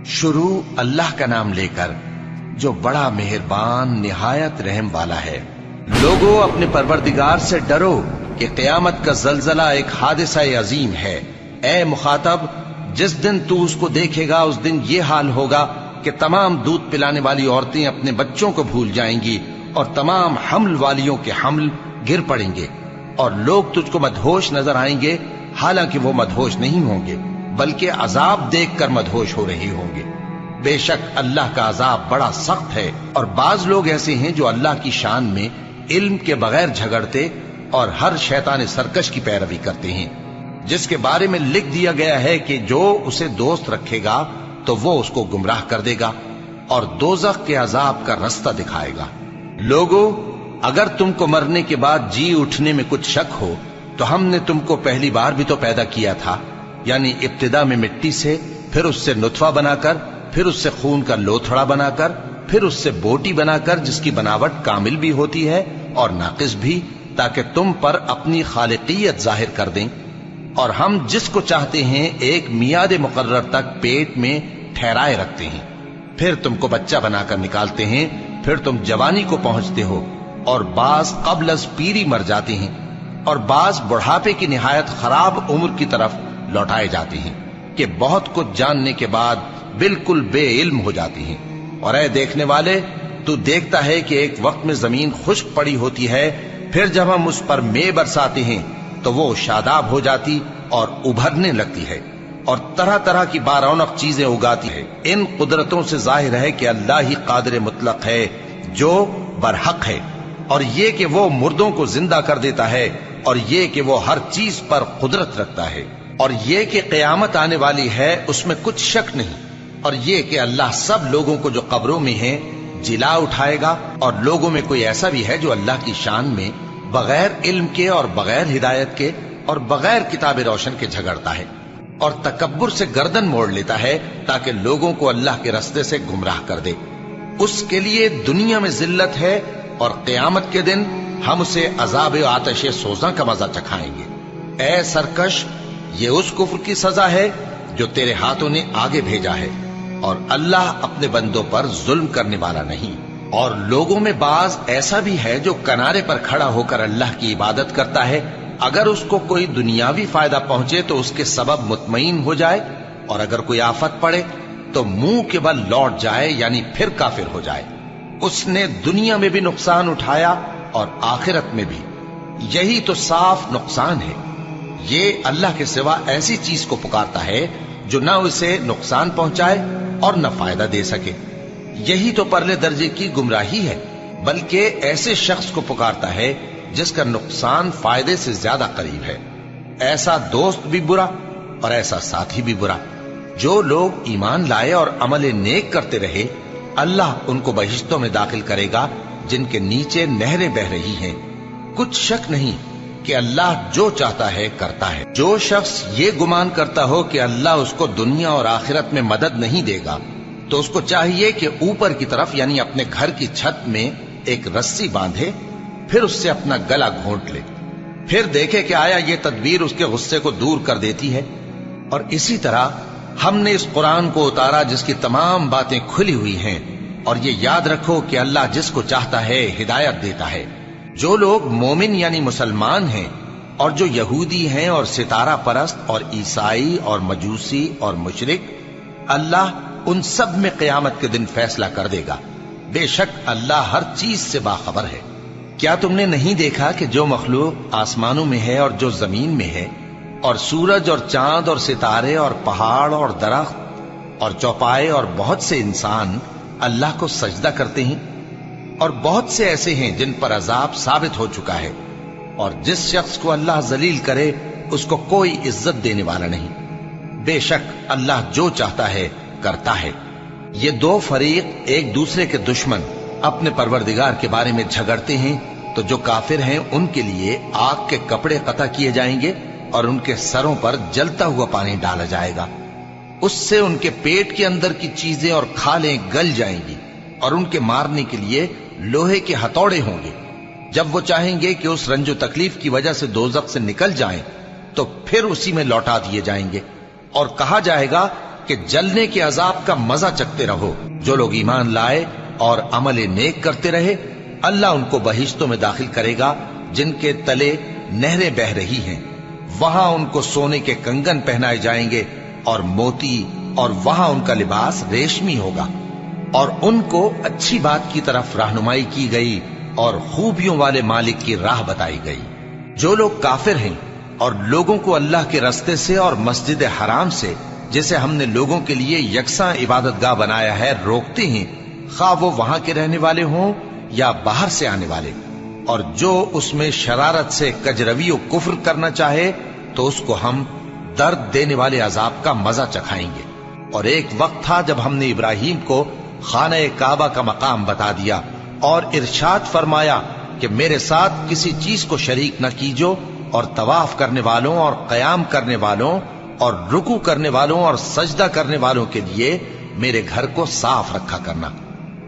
शुरू अल्लाह का नाम लेकर जो बड़ा मेहरबान निहायत रहम वाला है। लोगों, अपने परवरदिगार से डरो कि क़यामत का जलजला एक हादिसा अजीम है। ए मुखातब, जिस दिन तू उसको देखेगा उस दिन ये हाल होगा कि तमाम दूध पिलाने वाली औरतें अपने बच्चों को भूल जाएंगी और तमाम हमल वालियों के हमल गिर पड़ेंगे और लोग तुझको मदहोश नजर आएंगे, हालांकि वो मदहोश नहीं होंगे बल्कि अजाब देखकर मदहोश हो रहे होंगे। बेशक अल्लाह का अजाब बड़ा सख्त है। और बाज लोग ऐसे हैं जो अल्लाह की शान में इल्म के बगैर झगड़ते और हर शैतान सरकश की पैरवी करते हैं, जिसके बारे में लिख दिया गया है कि जो उसे दोस्त रखेगा तो वो उसको गुमराह कर देगा और दोजख के अजाब का रास्ता दिखाएगा। लोगों, अगर तुमको मरने के बाद जी उठने में कुछ शक हो तो हमने तुमको पहली बार भी तो पैदा किया था, यानी इब्तिदा में मिट्टी से, फिर उससे नुतफा बनाकर, फिर उससे खून का लोथड़ा बनाकर, फिर उससे बोटी बनाकर जिसकी बनावट कामिल भी होती है और नाकिस भी, ताकि तुम पर अपनी खालिकियत जाहिर कर दें। और हम जिसको चाहते हैं एक मियाद मुकर्रर तक पेट में ठहराए रखते हैं, फिर तुमको बच्चा बनाकर निकालते हैं, फिर तुम जवानी को पहुंचते हो और बाज कब्ल अज पीरी मर जाते हैं और बाज बुढ़ापे की निहायत खराब उम्र की तरफ लौटाए जाते हैं कि बहुत कुछ जानने के बाद बिल्कुल बेइल्म हो जाती हैं। और ऐ देखने वाले, तू देखता है कि एक वक्त में जमीन खुश्क पड़ी होती है, फिर जब हम उस पर मे बरसाते हैं तो वो शादाब हो जाती और उभरने लगती है और तरह तरह की बारौनक चीजें उगाती है। इन कुदरतों से जाहिर है कि अल्लाह ही कादिर मुतलक है जो बरहक है, और ये कि वो मुर्दों को जिंदा कर देता है, और ये कि वो हर चीज पर कुदरत रखता है, और ये कि क़यामत आने वाली है उसमें कुछ शक नहीं, और ये कि अल्लाह सब लोगों को जो कब्रों में हैं जिला उठाएगा। और लोगों में कोई ऐसा भी है जो अल्लाह की शान में बगैर इल्म के और बगैर हिदायत के और बगैर किताब रोशन के झगड़ता है और तकब्बुर से गर्दन मोड़ लेता है ताकि लोगों को अल्लाह के रास्ते से गुमराह कर दे। उसके लिए दुनिया में जिल्लत है और क़यामत के दिन हम उसे अजाब आतिश सोज़ा का मजा चखाएंगे। ए सरकश, ये उस कुफ्र की सजा है जो तेरे हाथों ने आगे भेजा है, और अल्लाह अपने बंदों पर जुल्म करने वाला नहीं। और लोगों में बाज ऐसा भी है जो किनारे पर खड़ा होकर अल्लाह की इबादत करता है, अगर उसको कोई दुनियावी फायदा पहुंचे तो उसके सबब मुतमईन हो जाए, और अगर कोई आफत पड़े तो मुंह के बल लौट जाए, यानी फिर काफिर हो जाए। उसने दुनिया में भी नुकसान उठाया और आखिरत में भी। यही तो साफ नुकसान है। ये अल्लाह के सिवा ऐसी चीज को पुकारता है जो न उसे नुकसान पहुंचाए और न फायदा दे सके। यही तो परले दर्जे की गुमराही है। बल्कि ऐसे शख्स को पुकारता है जिसका नुकसान फायदे से ज्यादा करीब है। ऐसा दोस्त भी बुरा और ऐसा साथी भी बुरा। जो लोग ईमान लाए और अमल नेक करते रहे, अल्लाह उनको बहिश्तों में दाखिल करेगा जिनके नीचे नहरें बह रही हैं। कुछ शक नहीं कि अल्लाह जो चाहता है करता है। जो शख्स ये गुमान करता हो कि अल्लाह उसको दुनिया और आखिरत में मदद नहीं देगा, तो उसको चाहिए कि ऊपर की तरफ यानी अपने घर की छत में एक रस्सी बांधे, फिर उससे अपना गला घोंट ले, फिर देखे कि आया ये तदबीर उसके गुस्से को दूर कर देती है। और इसी तरह हमने इस कुरान को उतारा जिसकी तमाम बातें खुली हुई हैं। और ये याद रखो कि अल्लाह जिसको चाहता है हिदायत देता है। जो लोग मोमिन यानी मुसलमान हैं और जो यहूदी हैं और सितारा परस्त और ईसाई और मजूसी और मुशरिक, अल्लाह उन सब में क़यामत के दिन फैसला कर देगा। बेशक अल्लाह हर चीज से बाखबर है। क्या तुमने नहीं देखा कि जो मखलूक आसमानों में है और जो जमीन में है, और सूरज और चांद और सितारे और पहाड़ और दरख्त और चौपाए और बहुत से इंसान अल्लाह को सजदा करते हैं, और बहुत से ऐसे हैं जिन पर अजाब साबित हो चुका है। और जिस शख्स को अल्लाह जलील करे उसको कोई इज्जत देने वाला नहीं। बेशक अल्लाह जो चाहता है करता है। ये दो फरीक एक दूसरे के दुश्मन अपने परवरदिगार के बारे में झगड़ते हैं, तो जो काफिर हैं उनके लिए आग के कपड़े कता किए जाएंगे और उनके सरों पर जलता हुआ पानी डाला जाएगा। उससे उनके पेट के अंदर की चीजें और खालें गल जाएंगी, और उनके मारने के लिए लोहे के हथौड़े होंगे। जब वो चाहेंगे कि उस रंजो तकलीफ की वजह से दोज़ख से निकल जाएं, तो फिर उसी में लौटा दिए जाएंगे और कहा जाएगा کہ جلنے کے عذاب کا مزہ چکھتے رہو۔ جو لوگ ایمان لائے اور عمل نیک کرتے رہے، اللہ ان کو بہشتوں میں داخل کرے گا جن کے تلے نہریں بہ رہی ہیں، وہاں ان کو سونے کے کنگن پہنائے جائیں گے اور موتی، اور وہاں ان کا لباس ریشمی ہوگا، اور ان کو اچھی بات کی طرف رہنمائی کی گئی اور خوبیوں والے مالک کی راہ بتائی گئی۔ جو لوگ کافر ہیں اور لوگوں کو اللہ کے رستے سے اور مسجد حرام سے، جسے ہم نے لوگوں کے لیے یکساں عبادت گاہ بنایا ہے، روکتے ہیں، خواہ وہ وہاں کے رہنے والے ہوں یا باہر سے آنے والے، اور جو اس میں شرارت سے کجروی و کفر کرنا چاہے تو اس کو ہم درد دینے والے عذاب کا مزہ چکھائیں گے۔ اور ایک وقت تھا جب ہم نے ابراہیم کو خانہ کعبہ کا مقام بتا دیا اور ارشاد فرمایا کہ میرے ساتھ کسی چیز کو شریک نہ کیجو، اور طواف کرنے والوں اور قیام کرنے والوں اور رکوع کرنے والوں اور سجدہ کرنے والوں کے لیے میرے گھر کو صاف رکھا کرنا،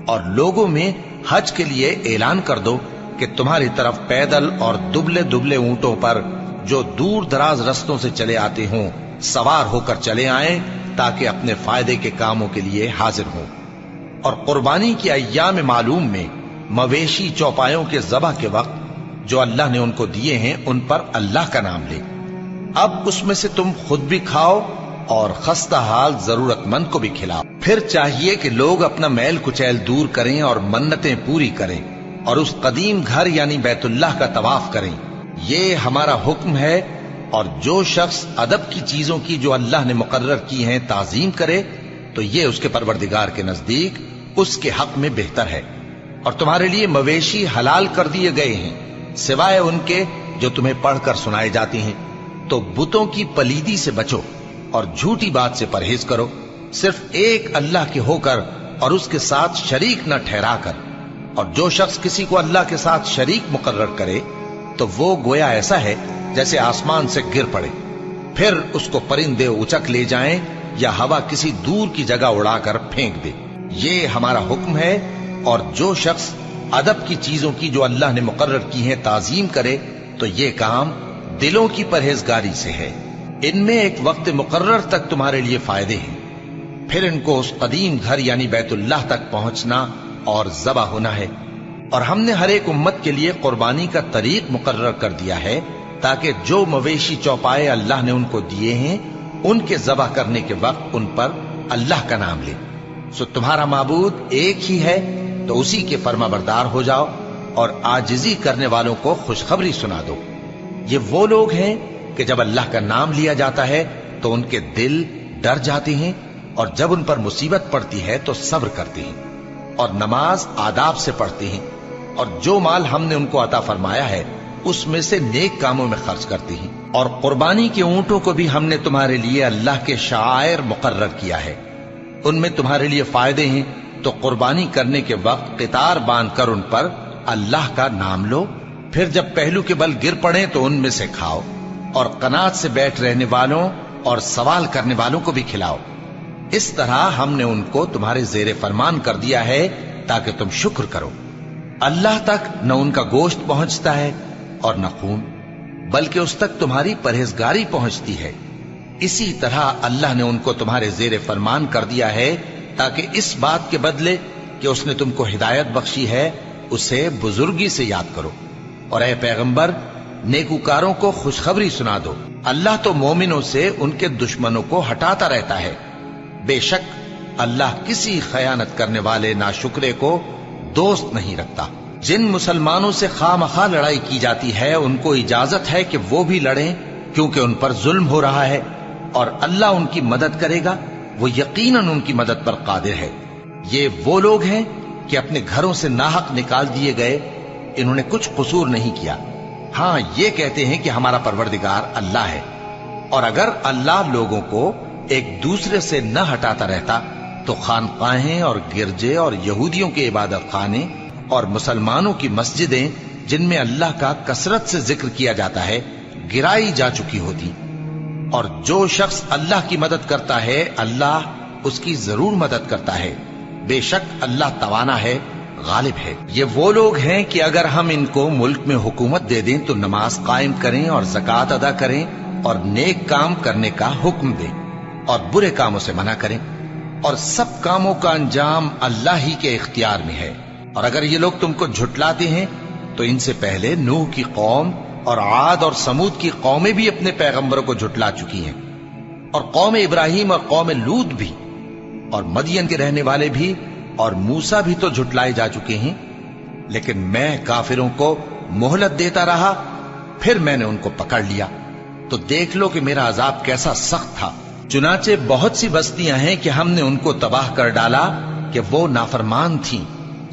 اور لوگوں میں حج کے لیے اعلان کر دو کہ تمہاری طرف پیدل اور دبلے دبلے اونٹوں پر جو دور دراز رستوں سے چلے آتے ہوں سوار ہو کر چلے آئیں، تاکہ اپنے فائدے کے کاموں کے لیے حاضر ہوں۔ اور قربانی کی ایام معلوم میں مویشی چوپایوں کے ذبح کے وقت جو اللہ نے ان کو دیے ہیں ان پر اللہ کا نام لے۔ اب اس میں سے تم خود بھی کھاؤ اور خستہ حال ضرورت مند کو بھی کھلاؤ۔ پھر چاہیے کہ لوگ اپنا میل کچیل دور کریں اور منتیں پوری کریں اور اس قدیم گھر یعنی بیت اللہ کا طواف کریں، یہ ہمارا حکم ہے۔ اور جو شخص ادب کی چیزوں کی جو اللہ نے مقرر کی ہیں تعظیم کرے تو یہ اس کے پروردگار کے نزدیک اس کے حق میں بہتر ہے۔ اور تمہارے لیے مویشی حلال کر دیے گئے ہیں سوائے ان کے جو تمہیں پڑھ کر سنائے جاتے ہیں، تو بتوں کی پلیدی سے بچو اور جھوٹی بات سے پرہیز کرو، صرف ایک اللہ کے ہو کر اور اس کے ساتھ شریک نہ ٹھہرا کر۔ اور جو شخص کسی کو اللہ کے ساتھ شریک مقرر کرے تو وہ گویا ایسا ہے جیسے آسمان سے گر پڑے، پھر اس کو پرندے اچک لے جائیں یا ہوا کسی دور کی جگہ اڑا کر پھینک دے۔ یہ ہمارا حکم ہے۔ اور جو شخص ادب کی چیزوں کی جو اللہ نے مقرر کی ہیں تعظیم کرے تو یہ کام دلوں کی پرہیزگاری سے ہے۔ ان میں ایک وقت مقرر تک تمہارے لیے فائدے ہیں، پھر ان کو اس قدیم گھر یعنی بیت اللہ تک پہنچنا اور ذبح ہونا ہے۔ اور ہم نے ہر ایک امت کے لیے قربانی کا طریق مقرر کر دیا ہے تاکہ جو مویشی چوپائے اللہ نے ان کو دیے ہیں ان کے ذبح کرنے کے وقت ان پر اللہ کا نام لے۔ سو تمہارا معبود ایک ہی ہے، تو اسی کے فرما بردار ہو جاؤ اور عاجزی کرنے والوں کو خوشخبری سنا دو۔ یہ وہ لوگ ہیں کہ جب اللہ کا نام لیا جاتا ہے تو ان کے دل ڈر جاتے ہیں، اور جب ان پر مصیبت پڑتی ہے تو صبر کرتے ہیں اور نماز آداب سے پڑھتے ہیں، اور جو مال ہم نے ان کو عطا فرمایا ہے اس میں سے نیک کاموں میں خرچ کرتے ہیں۔ اور قربانی کے اونٹوں کو بھی ہم نے تمہارے لیے اللہ کے شعائر مقرر کیا ہے، ان میں تمہارے لیے فائدے ہیں، تو قربانی کرنے کے وقت قطار باندھ کر ان پر اللہ کا نام لو، پھر جب پہلو کے بل گر پڑیں تو ان میں سے کھاؤ، اور قناعت سے بیٹھ رہنے والوں اور سوال کرنے والوں کو بھی کھلاؤ۔ اس طرح ہم نے ان کو تمہارے زیر فرمان کر دیا ہے تاکہ تم شکر کرو۔ اللہ تک نہ ان کا گوشت پہنچتا ہے اور نہ خون، بلکہ اس تک تمہاری پرہیزگاری پہنچتی ہے۔ اسی طرح اللہ نے ان کو تمہارے زیر فرمان کر دیا ہے تاکہ اس بات کے بدلے کہ اس نے تم کو ہدایت بخشی ہے اسے بزرگی سے یاد کرو۔ اور اے پیغمبر، نیکوکاروں کو خوشخبری سنا دو، اللہ تو مومنوں سے ان کے دشمنوں کو ہٹاتا رہتا ہے۔ بے شک اللہ کسی خیانت کرنے والے ناشکرے کو دوست نہیں رکھتا۔ جن مسلمانوں سے خواہ مخواہ لڑائی کی جاتی ہے ان کو اجازت ہے کہ وہ بھی لڑیں، کیونکہ ان پر ظلم ہو رہا ہے، اور اللہ ان کی مدد کرے گا، وہ یقیناً ان کی مدد پر قادر ہے۔ یہ وہ لوگ ہیں کہ اپنے گھروں سے ناحق نکال دیے گئے، انہوں نے کچھ قصور نہیں کیا، ہاں یہ کہتے ہیں کہ ہمارا پروردگار اللہ ہے۔ اور اگر اللہ لوگوں کو ایک دوسرے سے نہ ہٹاتا رہتا تو خانقاہیں اور گرجے اور یہودیوں کے عبادت خانے اور مسلمانوں کی مسجدیں جن میں اللہ کا کثرت سے ذکر کیا جاتا ہے گرائی جا چکی ہوتی۔ اور جو شخص اللہ کی مدد کرتا ہے اللہ اس کی ضرور مدد کرتا ہے، بے شک اللہ توانا ہے، غالب ہے۔ یہ وہ لوگ ہیں کہ اگر ہم ان کو ملک میں حکومت دے دیں تو نماز قائم کریں اور زکوٰۃ ادا کریں اور نیک کام کرنے کا حکم دیں، और बुरे कामों से मना करें, और सब कामों का अंजाम अल्लाह ही के इख्तियार में है। और अगर ये लोग तुमको झुटलाते हैं तो इनसे पहले नूह की कौम और आद और समूद की कौमें भी अपने पैगंबरों को झुटला चुकी हैं, और कौम इब्राहिम और कौम लूत भी, और मदियन के रहने वाले भी और मूसा भी तो झुटलाए जा चुके हैं। लेकिन मैं काफिरों को मोहलत देता रहा, फिर मैंने उनको पकड़ लिया। तो देख लो कि मेरा अजाब कैसा सख्त था। चुनाचे बहुत सी बस्तियां हैं कि हमने उनको तबाह कर डाला कि वो नाफरमान थीं,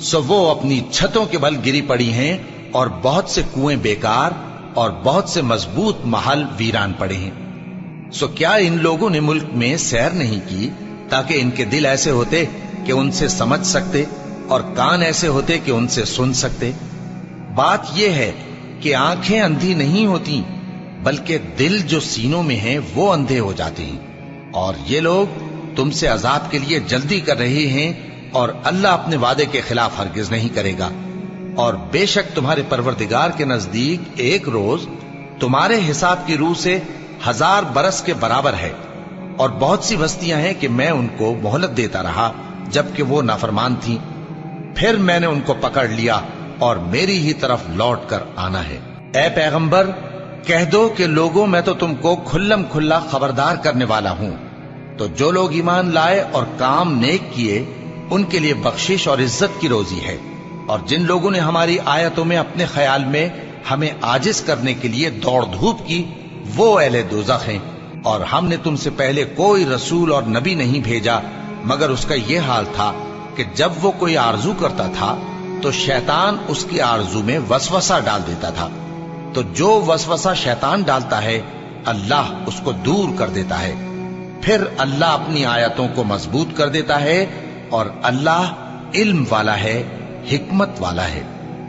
सो वो अपनी छतों के बल गिरी पड़ी हैं, और बहुत से कुएं बेकार और बहुत से मजबूत महल वीरान पड़े हैं। सो क्या इन लोगों ने मुल्क में सैर नहीं की, ताकि इनके दिल ऐसे होते कि उनसे समझ सकते, और कान ऐसे होते कि उनसे सुन सकते? बात यह है कि आंखें अंधी नहीं होती, बल्कि दिल जो सीनों में है वो अंधे हो जाते हैं। और ये लोग तुमसे अजाब के लिए जल्दी कर रहे हैं, और अल्लाह अपने वादे के खिलाफ हरगिज नहीं करेगा। और बेशक तुम्हारे परवरदिगार के नजदीक एक रोज तुम्हारे हिसाब की रूह से 1000 बरस के बराबर है। और बहुत सी बस्तियां हैं कि मैं उनको मोहलत देता रहा, जबकि वो नाफरमान थीं, फिर मैंने उनको पकड़ लिया, और मेरी ही तरफ लौट कर आना है। ए पैगंबर, कह दो कि लोगों, मैं तो तुमको खुल्लम खुल्ला खबरदार करने वाला हूं। तो जो लोग ईमान लाए और काम नेक किए, उनके लिए बख्शिश और इज्जत की रोजी है। और जिन लोगों ने हमारी आयतों में अपने ख्याल में हमें आजिज करने के लिए दौड़ धूप की, वो अहले दोज़ख हैं। और हमने तुमसे पहले कोई रसूल और नबी नहीं भेजा, मगर उसका यह हाल था कि जब वो कोई आरजू करता था तो शैतान उसकी आरजू में वसवसा डाल देता था। तो जो वसवसा शैतान डालता है, अल्लाह उसको दूर कर देता है। फिर अल्लाह अपनी आयतों को मजबूत कर देता है, और अल्लाह इल्म वाला है, हिकमत वाला है।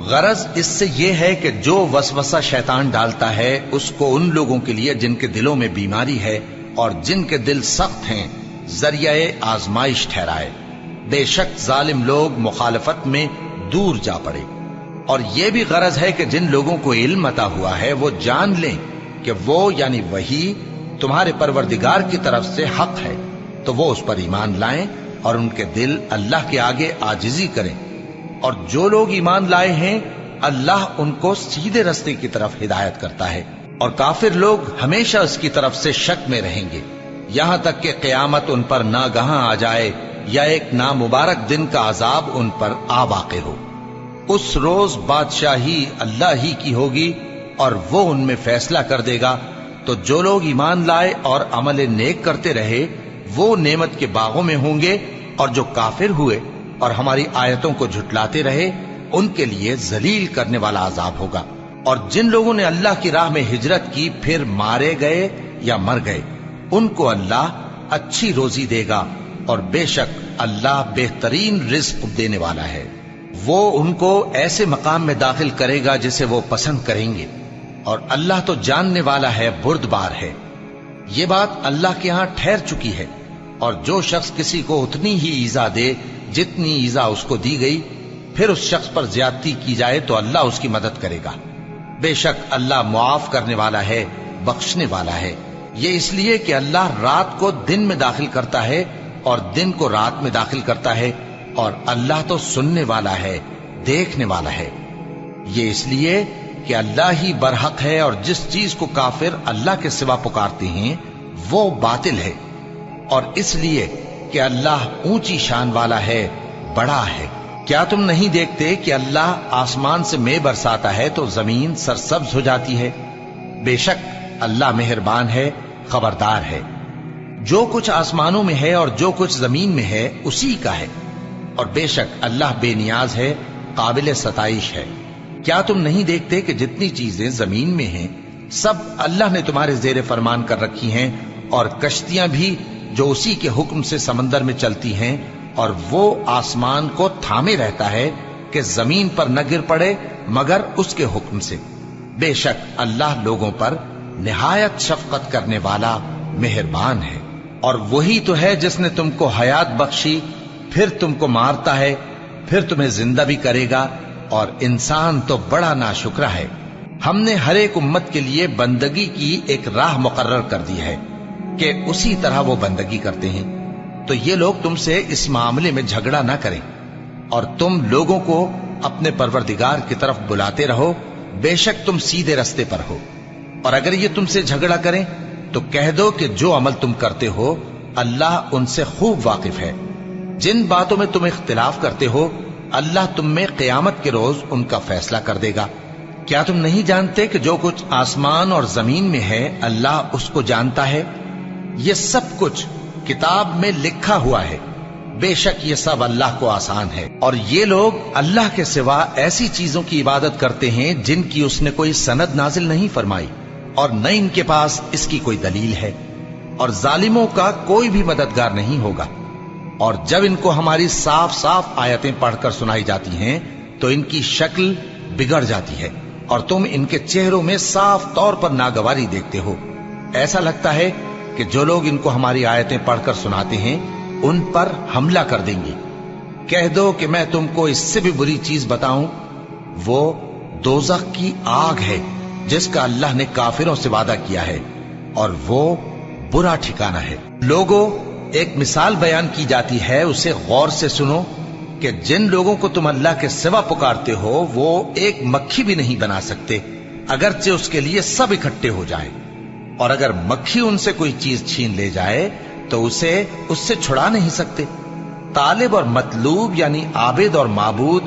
गरज इससे यह है कि जो वसवसा शैतान डालता है, उसको उन लोगों के लिए जिनके दिलों में बीमारी है और जिनके दिल सख्त हैं, जरिए आजमाइश ठहराए। बेशक जालिम लोग मुखालफत में दूर जा पड़े। और यह भी गरज है कि जिन लोगों को इल्म अता हुआ है, वो जान लें कि वो यानी वही तुम्हारे परवरदिगार की तरफ से हक है, तो वो उस पर ईमान लाएं और उनके दिल अल्लाह के आगे आजिजी करें। और जो लोग ईमान लाए हैं, अल्लाह उनको सीधे रास्ते की तरफ हिदायत करता है। और काफिर लोग हमेशा उसकी तरफ से शक में रहेंगे, यहां तक कि क़यामत उन पर नागहां आ जाए, या एक नामुबारक दिन का अजाब उन पर आ वाक़े हो। उस रोज बादशाही अल्लाह ही की होगी, और वो उनमें फैसला कर देगा। तो जो लोग ईमान लाए और अमल नेक करते रहे, वो नेमत के बागों में होंगे, और जो काफिर हुए और हमारी आयतों को झुटलाते रहे, उनके लिए जलील करने वाला अजाब होगा। और जिन लोगों ने अल्लाह की राह में हिजरत की, फिर मारे गए या मर गए, उनको अल्लाह अच्छी रोजी देगा, और बेशक अल्लाह बेहतरीन रिज्क देने वाला है। वो उनको ऐसे मकाम में दाखिल करेगा जिसे वो पसंद करेंगे, और अल्लाह तो जानने वाला है, बुर्दबार है। ये बात अल्लाह के यहां ठहर चुकी है। और जो शख्स किसी को उतनी ही ईजा दे जितनी ईजा उसको दी गई, फिर उस शख्स पर ज्यादती की जाए तो अल्लाह उसकी मदद करेगा। बेशक अल्लाह मुआफ करने वाला है, बख्शने वाला है। ये इसलिए कि अल्लाह रात को दिन में दाखिल करता है और दिन को रात में दाखिल करता है, और अल्लाह तो सुनने वाला है, देखने वाला है। ये इसलिए कि अल्लाह ही बरहक है, और जिस चीज को काफिर अल्लाह के सिवा पुकारते हैं वो बातिल है। और इसलिए कि अल्लाह ऊंची शान वाला है, बड़ा है। क्या तुम नहीं देखते कि अल्लाह आसमान से मेघ बरसाता है तो जमीन सरसब्ज हो जाती है? बेशक अल्लाह मेहरबान है, खबरदार है। जो कुछ आसमानों में है और जो कुछ जमीन में है उसी का है, और बेशक अल्लाह बेनियाज है, काबिल सताइश है। क्या तुम नहीं देखते कि जितनी चीजें जमीन में हैं, सब अल्लाह ने तुम्हारे जेर फरमान कर रखी हैं, और कश्तियां भी जो उसी के हुक्म से समंदर में चलती हैं, और वो आसमान को थामे रहता है कि जमीन पर न गिर पड़े मगर उसके हुक्म से। बेशक अल्लाह लोगों पर निहायत शफकत करने वाला मेहरबान है। और वही तो है जिसने तुमको हयात बख्शी, फिर तुमको मारता है, फिर तुम्हें जिंदा भी करेगा, और इंसान तो बड़ा नाशुक्रा है। हमने हर एक उम्मत के लिए बंदगी की एक राह मुकर्रर कर दी है, کہ اسی طرح وہ بندگی کرتے ہیں، تو یہ لوگ تم سے اس معاملے میں جھگڑا نہ کریں، اور تم لوگوں کو اپنے پروردگار کی طرف بلاتے رہو، بے شک تم سیدھے رستے پر ہو۔ اور اگر یہ تم سے جھگڑا کریں تو کہہ دو کہ جو عمل تم کرتے ہو اللہ ان سے خوب واقف ہے۔ جن باتوں میں تم اختلاف کرتے ہو اللہ تم میں قیامت کے روز ان کا فیصلہ کر دے گا۔ کیا تم نہیں جانتے کہ جو کچھ آسمان اور زمین میں ہے اللہ اس کو جانتا ہے؟ یہ سب کچھ کتاب میں لکھا ہوا ہے، بے شک یہ سب اللہ کو آسان ہے۔ اور یہ لوگ اللہ کے سوا ایسی چیزوں کی عبادت کرتے ہیں جن کی اس نے کوئی سند نازل نہیں فرمائی، اور نہ ان کے پاس اس کی کوئی دلیل ہے، اور ظالموں کا کوئی بھی مددگار نہیں ہوگا۔ اور جب ان کو ہماری صاف صاف آیتیں پڑھ کر سنائی جاتی ہیں تو ان کی شکل بگڑ جاتی ہے، اور تم ان کے چہروں میں صاف طور پر ناگواری دیکھتے ہو۔ ایسا لگتا ہے کہ جو لوگ ان کو ہماری آیتیں پڑھ کر سناتے ہیں ان پر حملہ کر دیں گے۔ کہہ دو کہ میں تم کو اس سے بھی بری چیز بتاؤں، وہ دوزخ کی آگ ہے جس کا اللہ نے کافروں سے وعدہ کیا ہے، اور وہ برا ٹھکانہ ہے۔ لوگوں، ایک مثال بیان کی جاتی ہے، اسے غور سے سنو کہ جن لوگوں کو تم اللہ کے سوا پکارتے ہو وہ ایک مکھی بھی نہیں بنا سکتے اگرچہ اس کے لیے سب اکٹھے ہو جائیں، اور اگر مکھی ان سے کوئی چیز چھین لے جائے تو اسے اس سے چھڑا نہیں سکتے۔ طالب اور مطلوب یعنی عابد اور معبود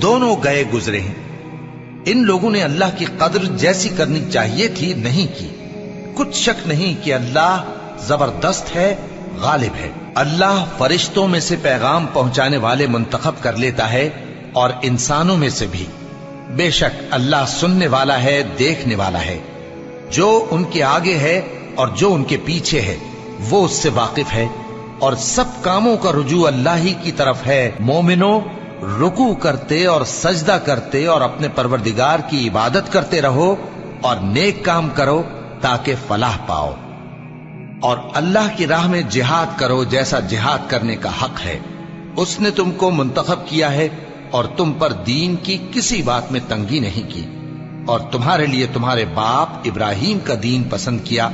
دونوں گئے گزرے ہیں۔ ان لوگوں نے اللہ کی قدر جیسی کرنی چاہیے تھی نہیں کی۔ کچھ شک نہیں کہ اللہ زبردست ہے، غالب ہے۔ اللہ فرشتوں میں سے پیغام پہنچانے والے منتخب کر لیتا ہے اور انسانوں میں سے بھی۔ بے شک اللہ سننے والا ہے، دیکھنے والا ہے۔ جو ان کے آگے ہے اور جو ان کے پیچھے ہے وہ اس سے واقف ہے، اور سب کاموں کا رجوع اللہ ہی کی طرف ہے۔ مومنوں، رکوع کرتے اور سجدہ کرتے اور اپنے پروردگار کی عبادت کرتے رہو اور نیک کام کرو تاکہ فلاح پاؤ، اور اللہ کی راہ میں جہاد کرو جیسا جہاد کرنے کا حق ہے۔ اس نے تم کو منتخب کیا ہے اور تم پر دین کی کسی بات میں تنگی نہیں کی، اور تمہارے لیے تمہارے باپ ابراہیم کا دین پسند کیا۔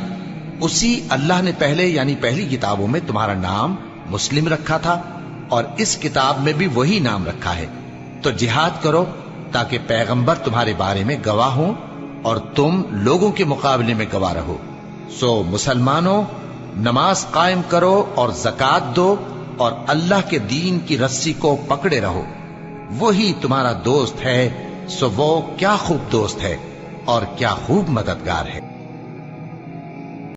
اسی اللہ نے پہلے یعنی پہلی کتابوں میں تمہارا نام مسلم رکھا تھا، اور اس کتاب میں بھی وہی نام رکھا ہے۔ تو جہاد کرو تاکہ پیغمبر تمہارے بارے میں گواہ ہوں اور تم لوگوں کے مقابلے میں گواہ رہو۔ سو مسلمانوں، نماز قائم کرو اور زکات دو اور اللہ کے دین کی رسی کو پکڑے رہو، وہی تمہارا دوست ہے۔ سو وہ کیا خوب دوست ہے اور کیا خوب مددگار ہے۔